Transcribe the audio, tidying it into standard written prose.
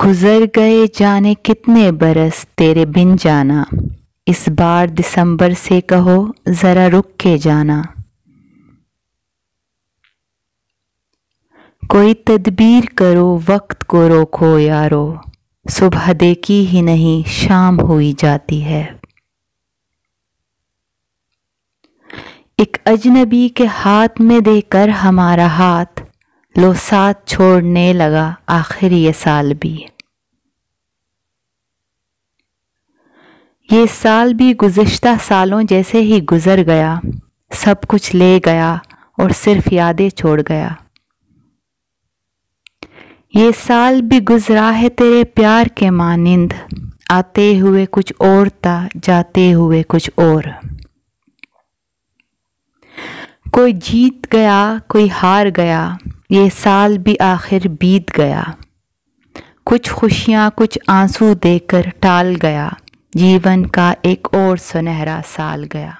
گزر گئے جانے کتنے برس تیرے بن جانا، اس بار دسمبر سے کہو ذرا رک کے جانا۔ کوئی تدبیر کرو وقت کو روکو یارو، صبح دیکھی ہی نہیں شام ہوئی جاتی ہے۔ ایک اجنبی کے ہاتھ میں دے کر ہمارا ہاتھ، لو ساتھ چھوڑنے لگا آخر یہ سال بھی۔ یہ سال بھی گزشتہ سالوں جیسے ہی گزر گیا، سب کچھ لے گیا اور صرف یادیں چھوڑ گیا۔ یہ سال بھی گزرا ہے تیرے پیار کے مانند، آتے ہوئے کچھ اور تھا جاتے ہوئے کچھ اور۔ کوئی جیت گیا کوئی ہار گیا، یہ سال بھی آخر بیت گیا۔ کچھ خوشیاں کچھ آنسو دے کر ٹال گیا، جیون کا ایک اور سنہرا سال گیا۔